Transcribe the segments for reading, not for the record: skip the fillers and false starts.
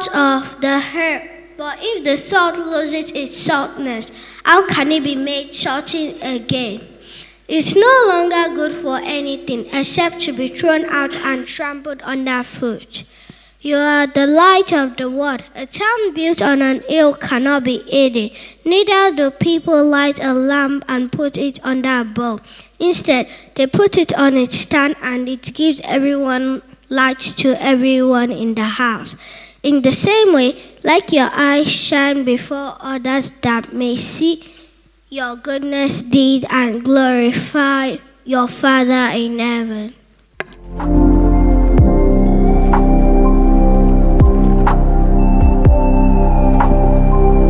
salt of the earth. But if the salt loses its saltness, how can it be made salty again? It's no longer good for anything except to be thrown out and trampled underfoot. You are the light of the world. A town built on an hill cannot be hidden. Neither do people light a lamp and put it under a bowl. Instead, they put it on its stand and it gives everyone light to everyone in the house. In the same way, let your eyes shine before others that may see your goodness deed and glorify your Father in heaven.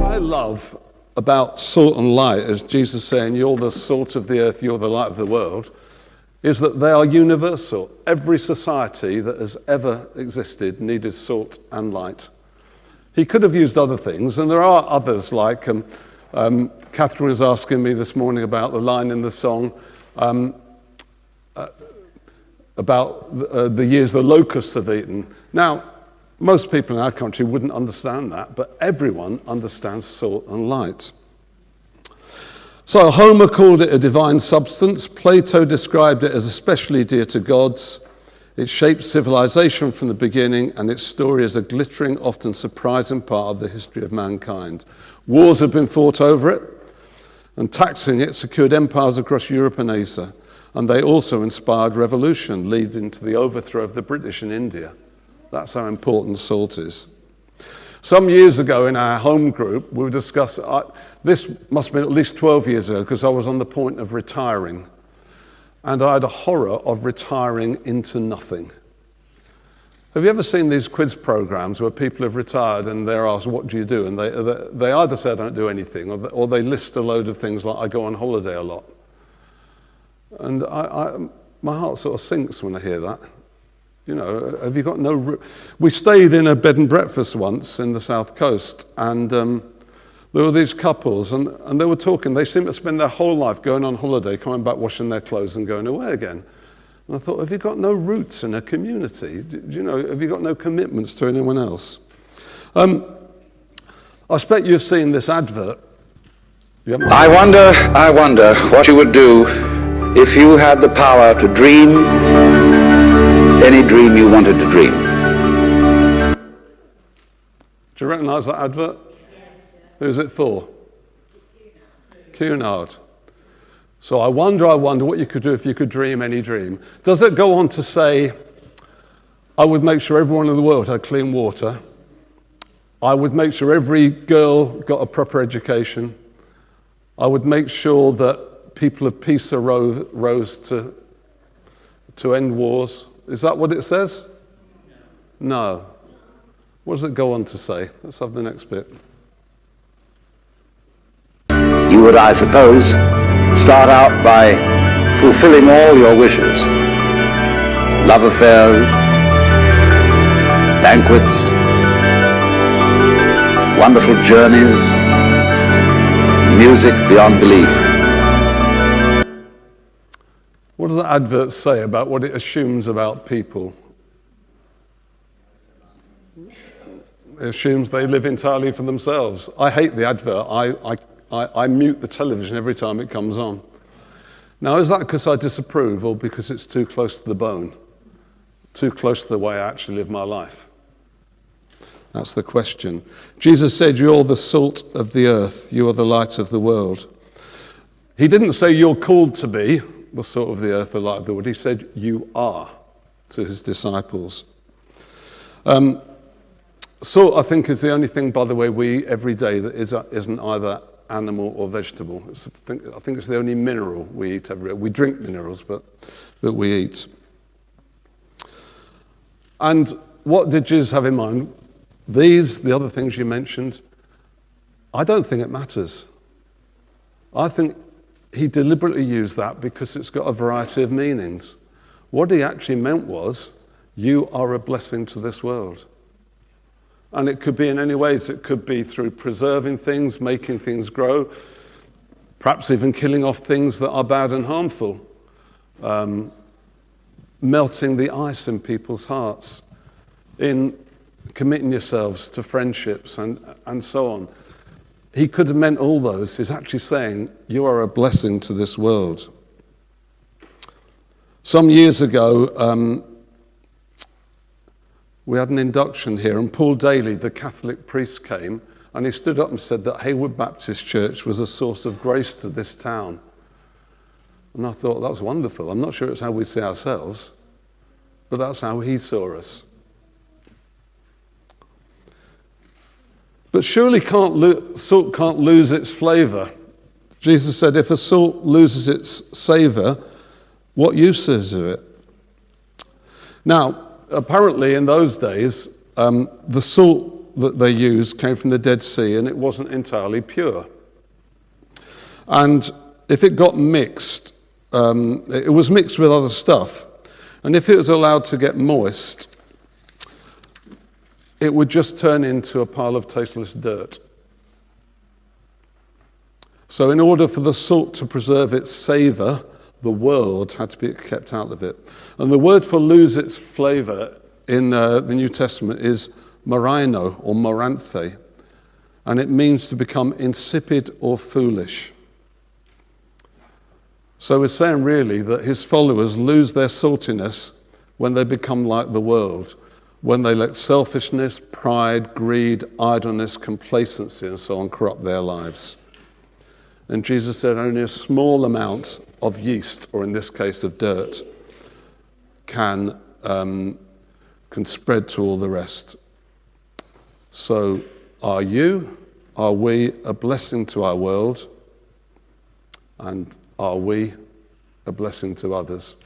I love about salt and light, as Jesus saying, you're the salt of the earth, you're the light of the world, is that they are universal. Every society that has ever existed needed salt and light. He could have used other things, and there are others like, Catherine was asking me this morning about the line in the song about the years the locusts have eaten. Now, most people in our country wouldn't understand that, but everyone understands salt and light. So Homer called it a divine substance. Plato described it as especially dear to gods. It shaped civilization from the beginning, and its story is a glittering, often surprising part of the history of mankind. Wars have been fought over it, and taxing it secured empires across Europe and Asia. And they also inspired revolution, leading to the overthrow of the British in India. That's how important salt is. Some years ago in our home group, we were discussing, this must have been at least 12 years ago, because I was on the point of retiring. And I had a horror of retiring into nothing. Have you ever seen these quiz programs where people have retired and they're asked, what do you do? And they either say, I don't do anything, or they list a load of things like, I go on holiday a lot. And my heart sort of sinks when I hear that. You know, have you got no... We stayed in a bed and breakfast once in the South Coast, and there were these couples, and they were talking. They seemed to spend their whole life going on holiday, coming back, washing their clothes, and going away again. And I thought, have you got no roots in a community? You know, have you got no commitments to anyone else? I expect you've seen this advert. I wonder what you would do if you had the power to dream any dream you wanted to dream. Do you recognise that advert? Yes. Who's it for? Cunard. So I wonder what you could do if you could dream any dream. Does it go on to say, I would make sure everyone in the world had clean water. I would make sure every girl got a proper education. I would make sure that people of peace arose to end wars. Is that what it says? No. What does it go on to say? Let's have the next bit. You would, I suppose, start out by fulfilling all your wishes. Love affairs, banquets, wonderful journeys, music beyond belief. What does the advert say about what it assumes about people? It assumes they live entirely for themselves. I hate the advert. I mute the television every time it comes on. Now, is that because I disapprove or because it's too close to the bone? Too close to the way I actually live my life? That's the question. Jesus said, you're the salt of the earth. You are the light of the world. He didn't say you're called to be the salt of the earth, the light of the world. He said, you are, to his disciples. Salt, I think, is the only thing, by the way, we eat every day that isn't either animal or vegetable. I think it's the only mineral we eat every day. We drink minerals, but that we eat. And what did Jesus have in mind? The other things you mentioned, I don't think it matters. I think he deliberately used that because it's got a variety of meanings. What he actually meant was, you are a blessing to this world. And it could be in any ways. It could be through preserving things, making things grow, perhaps even killing off things that are bad and harmful, melting the ice in people's hearts, in committing yourselves to friendships and so on. He could have meant all those. He's actually saying, you are a blessing to this world. Some years ago, we had an induction here, and Paul Daly, the Catholic priest, came, and he stood up and said that Hayward Baptist Church was a source of grace to this town. And I thought, that was wonderful. I'm not sure it's how we see ourselves, but that's how he saw us. But surely salt can't lose its flavour. Jesus said, if a salt loses its savour, what use is it? Now, apparently in those days, the salt that they used came from the Dead Sea, and it wasn't entirely pure. And if it got mixed, it was mixed with other stuff. And if it was allowed to get moist, it would just turn into a pile of tasteless dirt. So in order for the salt to preserve its savour, the world had to be kept out of it. And the word for lose its flavour in the New Testament is marino or moranthe, and it means to become insipid or foolish. So we're saying really that his followers lose their saltiness when they become like the world, when they let selfishness, pride, greed, idleness, complacency, and so on corrupt their lives. And Jesus said only a small amount of yeast, or in this case of dirt, can spread to all the rest. So are we a blessing to our world? And are we a blessing to others?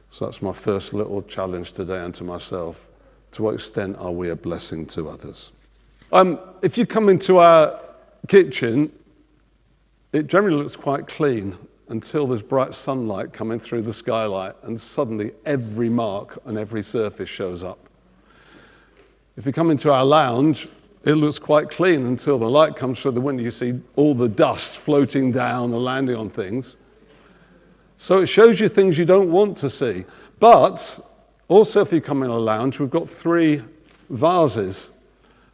So that's my first little challenge today, and to myself. To what extent are we a blessing to others? If you come into our kitchen, it generally looks quite clean until there's bright sunlight coming through the skylight, and suddenly every mark on every surface shows up. If you come into our lounge, it looks quite clean until the light comes through the window. You see all the dust floating down and landing on things. So it shows you things you don't want to see. But also, if you come in a lounge, we've got 3 vases,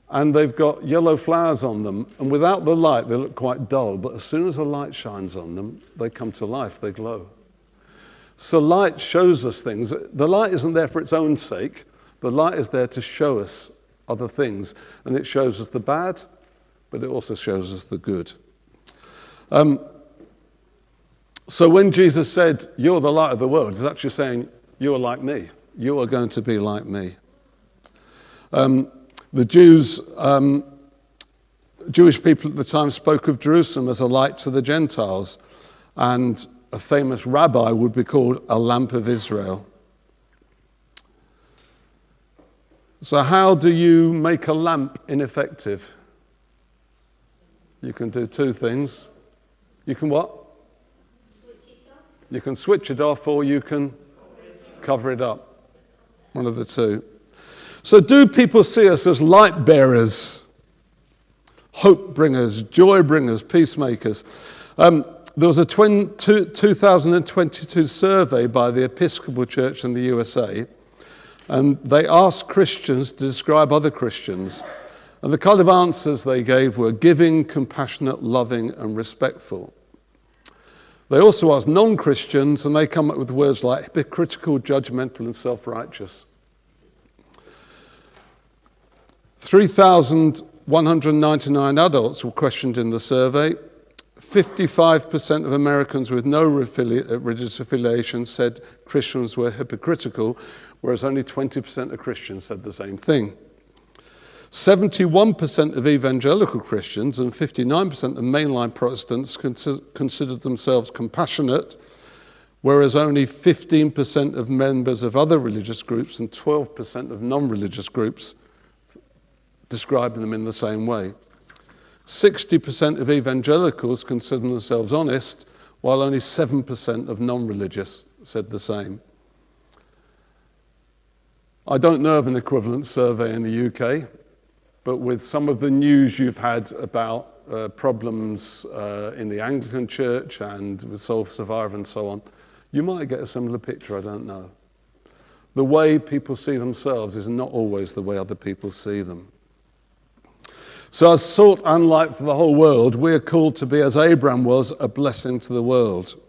and they've got yellow flowers on them, and without the light they look quite dull, but as soon as the light shines on them, they come to life, they glow. So light shows us things. The light isn't there for its own sake. The light is there to show us other things, and it shows us the bad, but it also shows us the good. So when Jesus said, you're the light of the world, he's actually saying, you are like me. You are going to be like me. The Jewish people at the time spoke of Jerusalem as a light to the Gentiles, and a famous rabbi would be called a lamp of Israel. So how do you make a lamp ineffective? You can do 2 things. You can what? You can switch it off, or you can cover it up. One of the 2. So do people see us as light bearers, hope bringers, joy bringers, peacemakers? There was a 2022 survey by the Episcopal Church in the USA, and they asked Christians to describe other Christians. And the kind of answers they gave were giving, compassionate, loving, and respectful. They also asked non-Christians, and they come up with words like hypocritical, judgmental, and self-righteous. 3,199 adults were questioned in the survey. 55% of Americans with no religious affiliation said Christians were hypocritical, whereas only 20% of Christians said the same thing. 71% of evangelical Christians and 59% of mainline Protestants considered themselves compassionate, whereas only 15% of members of other religious groups and 12% of non-religious groups described them in the same way. 60% of evangelicals consider themselves honest, while only 7% of non-religious said the same. I don't know of an equivalent survey in the UK, but with some of the news you've had about problems in the Anglican Church and with Soul Survivor and so on, you might get a similar picture, I don't know. The way people see themselves is not always the way other people see them. So as salt and light for the whole world, we are called to be, as Abraham was, a blessing to the world.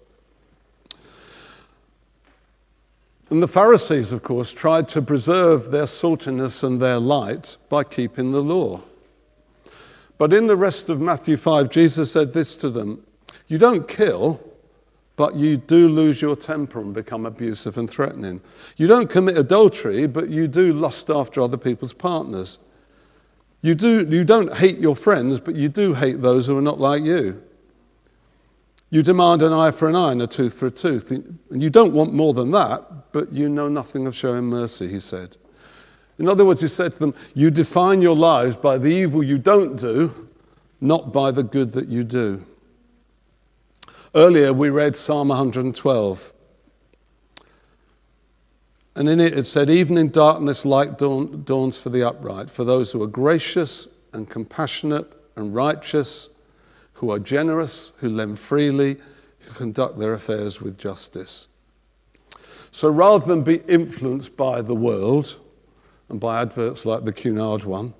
And the Pharisees, of course, tried to preserve their saltiness and their light by keeping the law. But in the rest of Matthew 5, Jesus said this to them: you don't kill, but you do lose your temper and become abusive and threatening. You don't commit adultery, but you do lust after other people's partners. You don't hate your friends, but you do hate those who are not like you. You demand an eye for an eye and a tooth for a tooth. And you don't want more than that, but you know nothing of showing mercy, he said. In other words, he said to them, you define your lives by the evil you don't do, not by the good that you do. Earlier we read Psalm 112. And in it said, even in darkness light dawns for the upright, for those who are gracious and compassionate and righteous, who are generous, who lend freely, who conduct their affairs with justice. So rather than be influenced by the world and by adverts like the Cunard one,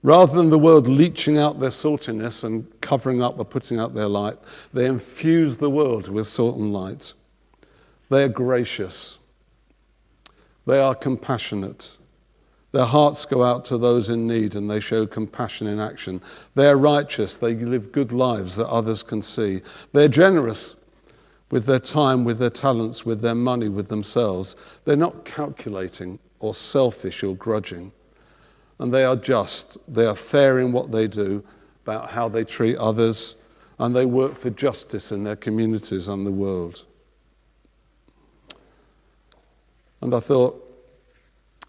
rather than the world leaching out their saltiness and covering up or putting out their light, they infuse the world with salt and light. They are gracious. They are compassionate. Their hearts go out to those in need and they show compassion in action. They are righteous. They live good lives that others can see. They're generous with their time, with their talents, with their money, with themselves. They're not calculating or selfish or grudging. And they are just. They are fair in what they do, about how they treat others, and they work for justice in their communities and the world. And I thought,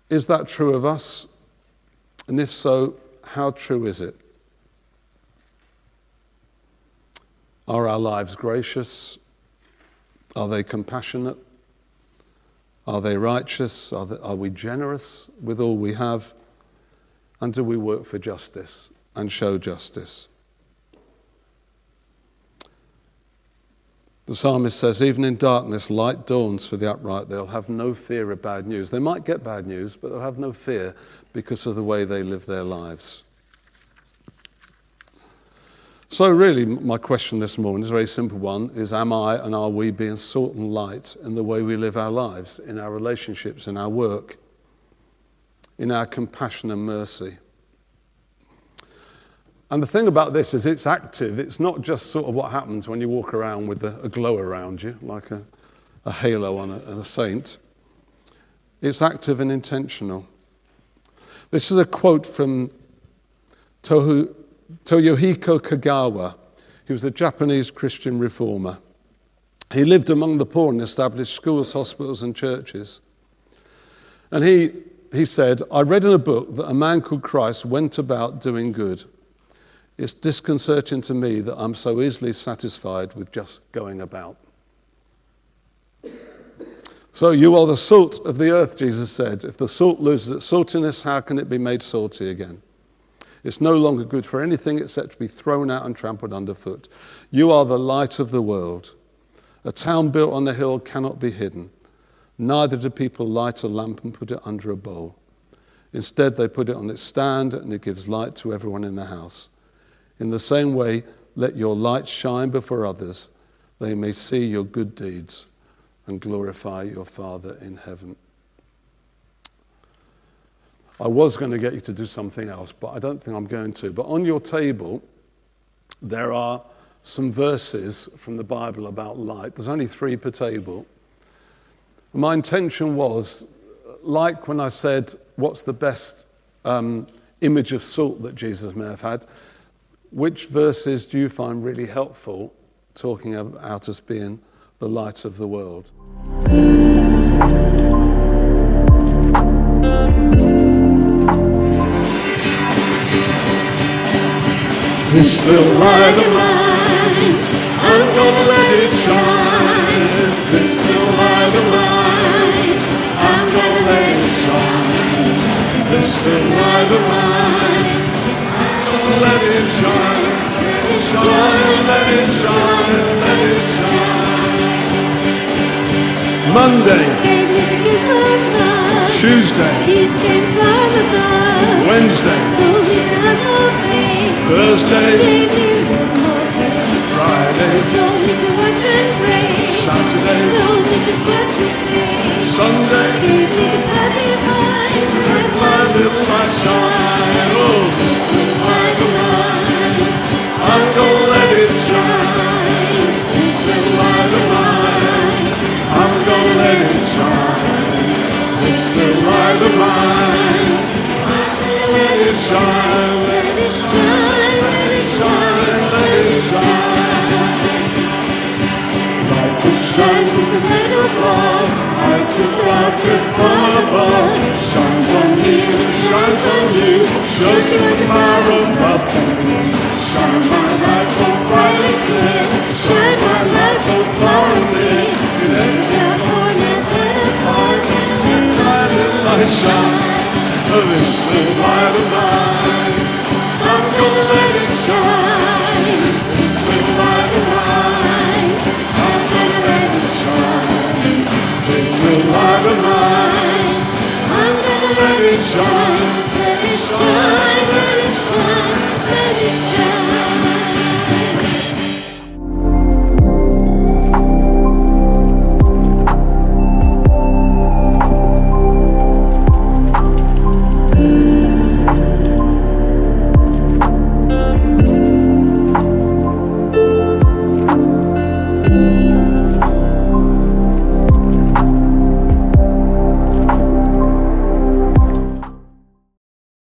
is that true of us? And if so, how true is it? Are our lives gracious? Are they compassionate? Are they righteous? Are we generous with all we have? And do we work for justice and show justice? The psalmist says, even in darkness, light dawns for the upright. They'll have no fear of bad news. They might get bad news, but they'll have no fear because of the way they live their lives. So really, my question this morning is a very simple one, is am I and are we being salt and light in the way we live our lives, in our relationships, in our work, in our compassion and mercy? And the thing about this is it's active. It's not just sort of what happens when you walk around with a glow around you, like a halo on a saint. It's active and intentional. This is a quote from Toyohiko Kagawa. He was a Japanese Christian reformer. He lived among the poor and established schools, hospitals, and churches. And he said, I read in a book that a man called Christ went about doing good. It's disconcerting to me that I'm so easily satisfied with just going about. So you are the salt of the earth, Jesus said. If the salt loses its saltiness, how can it be made salty again? It's no longer good for anything except to be thrown out and trampled underfoot. You are the light of the world. A town built on a hill cannot be hidden. Neither do people light a lamp and put it under a bowl. Instead, they put it on its stand and it gives light to everyone in the house. In the same way, let your light shine before others. They may see your good deeds and glorify your Father in heaven. I was going to get you to do something else, but I don't think I'm going to. But on your table, there are some verses from the Bible about light. There's only 3 per table. My intention was, like when I said, what's the best image of salt that Jesus may have had? Which verses do you find really helpful talking about us being the light of the world? This little light of mine, I'm gonna let it shine. This little light of mine, I'm gonna let it shine. This little light of mine, I'm gonna let it shine. Let it shine, let it shine, let it shine. Monday. Tuesday, peace came from above. Wednesday, Told me to have more faith. Thursday, Gave me more faith. Friday, Told me to watch and pray. Saturday, Told me just what to say. Sunday, Gave me the positive eyes. let my little light shine. Oh, this little light of mine, I'm gonna let it shine. This little light of mine, I'm gonna let it shine. This little light of mine, I'm gonna let it shine. Let it shine, let it shine, let it shine. Light that shines with the light of love, lights the darkness from above. Shines on me, shines on you, shows you the power of love. Shine my light so bright and clear, shine my light so far away. Let that morning light apart, and let my little light shine. This little light of mine, I'm gonna let it shine. This little light of mine, I'm gonna let it shine. This little light of mine, I'm gonna let it shine. Let it shine, let it shine.